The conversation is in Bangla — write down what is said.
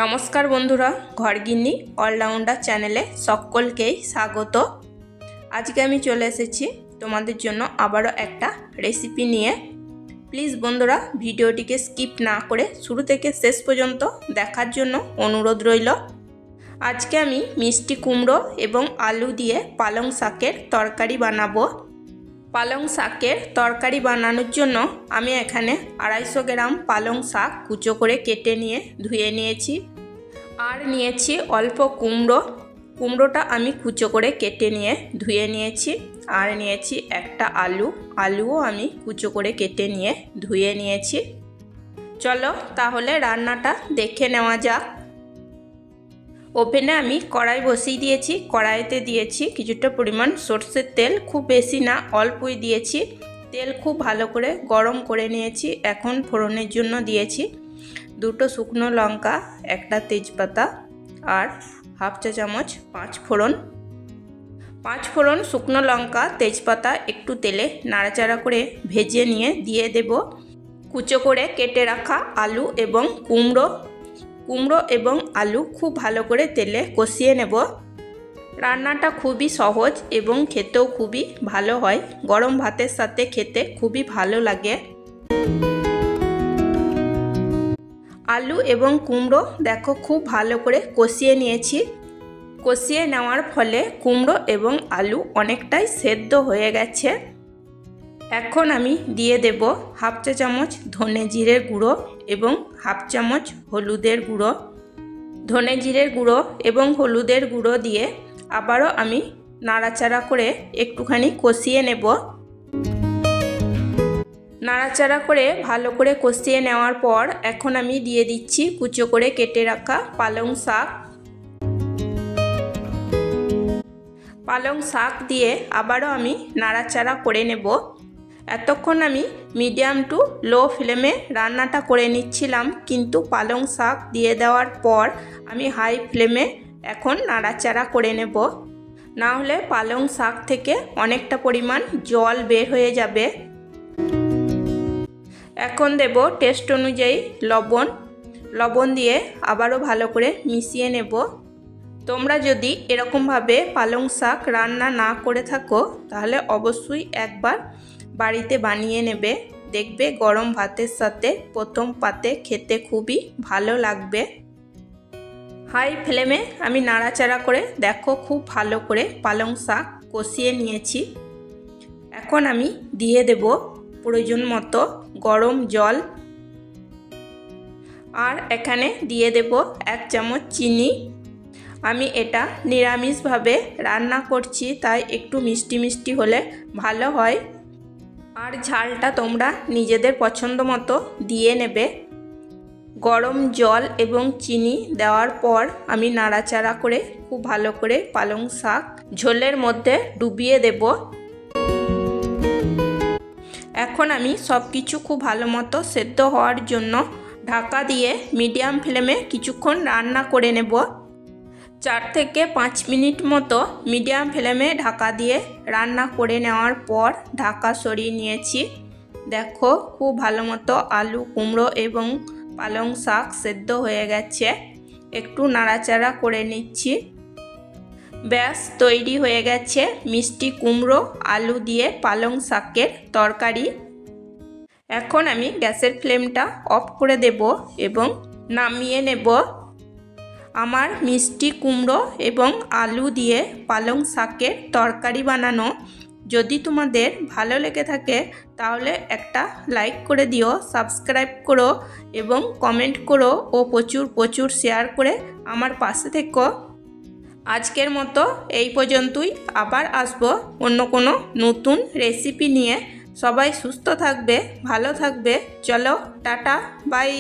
নমস্কার বন্ধুরা, ঘরগিন্নি অলরাউন্ডার চ্যানেলে সকলকেই স্বাগত। আজকে আমি চলে এসেছি তোমাদের জন্য আবারও একটা রেসিপি নিয়ে। প্লিজ বন্ধুরা, ভিডিওটিকে স্কিপ না করে শুরু থেকে শেষ পর্যন্ত দেখার জন্য অনুরোধ রইল। আজকে আমি মিষ্টি কুমড়ো এবং আলু দিয়ে পালং শাকের তরকারি বানাবো। পালং শাকের তরকারি বানানোর জন্য আমি এখানে 250 গ্রাম পালং শাক কুচো করে কেটে নিয়ে ধুয়ে নিয়েছি। আর নিয়েছি অল্প কুমড়োটা আমি কুচো করে কেটে নিয়ে ধুয়ে নিয়েছি। আর নিয়েছি একটা আলুও আমি কুচো করে কেটে নিয়ে ধুয়ে নিয়েছি। চলো তাহলে রান্নাটা দেখে নেওয়া যাক। ওভেনে আমি কড়াই বসিয়ে দিয়েছি। কড়াইতে দিয়েছি কিছুটা পরিমাণ সরষের তেল, খুব বেশি না, অল্পই দিয়েছি। তেল খুব ভালো করে গরম করে নিয়েছি। এখন ফোড়নের জন্য দিয়েছি 2 শুকনো লঙ্কা, একটা তেজপাতা আর হাফ চা চামচ 5 ফোড়ন। শুকনো লঙ্কা তেজপাতা একটু তেলে নাড়াচাড়া করে ভেজে নিয়ে দিয়ে দেব কুচো করে কেটে রাখা আলু এবং কুমড়ো এবং আলু খুব ভালো করে তেলে কষিয়ে নেব। রান্নাটা খুবই সহজ এবং খেতেও খুবই ভালো হয়। গরম ভাতের সাথে খেতে খুবই ভালো লাগে। আলু এবং কুমড়ো দেখো খুব ভালো করে কষিয়ে নিয়েছি। কষিয়ে নেওয়ার ফলে কুমড়ো এবং আলু অনেকটাই সেদ্ধ হয়ে গেছে। এখন আমি দিয়ে দেব হাফ চা চামচ ধনে জিরের গুঁড়ো এবং হাফ চামচ হলুদের গুঁড়ো। ধনে জিরের গুঁড়ো এবং হলুদের গুঁড়ো দিয়ে আবারও আমি নাড়াচাড়া করে একটুখানি কষিয়ে নেব। নাড়াচাড়া করে ভালো করে কষিয়ে নেওয়ার পর এখন আমি দিয়ে দিচ্ছি কুচো করে কেটে রাখা পালং শাক দিয়ে আবারও আমি নাড়াচাড়া করে নেব। এতক্ষণ আমি মিডিয়াম টু লো ফ্লেমে রান্নাটা করে নিচ্ছিলাম, কিন্তু পালং শাক দিয়ে দেওয়ার পর আমি হাই ফ্লেমে এখন নাড়াচাড়া করে নেব। না হলে পালং শাক থেকে অনেকটা পরিমাণ জল বের হয়ে যাবে। এখন দেব টেস্ট অনুযায়ী লবণ দিয়ে আবারও ভালো করে মিশিয়ে নেব। তোমরা যদি এরকমভাবে পালং শাক রান্না না করে থাকো তাহলে অবশ্যই একবার বাড়িতে বানিয়ে নেবে। দেখবে গরম ভাতের সাথে প্রথম পাতে খেতে খুবই ভালো লাগবে। হাই ফ্লেমে আমি নাড়াচাড়া করে দেখো খুব ভালো করে পালং শাক কষিয়ে নিয়েছি। এখন আমি দিয়ে দেব প্রয়োজন মতো গরম জল। আর এখানে দিয়ে দেব 1 চামচ চিনি। আমি এটা নিরামিষভাবে রান্না করছি, তাই একটু মিষ্টি মিষ্টি হলে ভালো হয়। আর ঝালটা তোমরা নিজেদের পছন্দ মতো দিয়ে নেবে। গরম জল এবং চিনি দেওয়ার পর আমি নাড়াচাড়া করে খুব ভালো করে পালং শাক ঝোলের মধ্যে ডুবিয়ে দেব। এখন আমি সব কিছু খুব ভালো মতো সেদ্ধ হওয়ার জন্য ঢাকা দিয়ে মিডিয়াম ফ্লেমে কিছুক্ষণ রান্না করে নেব। 4 থেকে 5 মিনিট মতো মিডিয়াম ফ্লেমে ঢাকা দিয়ে রান্না করে নেওয়ার পর ঢাকা সরিয়ে নিয়েছি। দেখো খুব ভালো মতো আলু, কুমড়ো এবং পালং শাক সেদ্ধ হয়ে গেছে। একটু নাড়াচাড়া করে নিচ্ছি। ব্যাস তৈরি হয়ে গেছে মিষ্টি কুমড়ো আলু দিয়ে পালং শাকের তরকারি। এখন আমি গ্যাসের ফ্লেমটা অফ করে দেব এবং নামিয়ে নেব। আমার মিষ্টি কুমড়ো এবং আলু দিয়ে পালং শাকের তরকারি বানানো যদি তোমাদের ভালো লেগে থাকে তাহলে একটা লাইক করে দিও, সাবস্ক্রাইব করো এবং কমেন্ট করো ও প্রচুর শেয়ার করে আমার পাশে থেকো। আজকের মতো এই পর্যন্তই। আবার আসবো অন্য কোনো নতুন রেসিপি নিয়ে। সবাই সুস্থ থাকবে, ভালো থাকবে। চলো টাটা, বাই।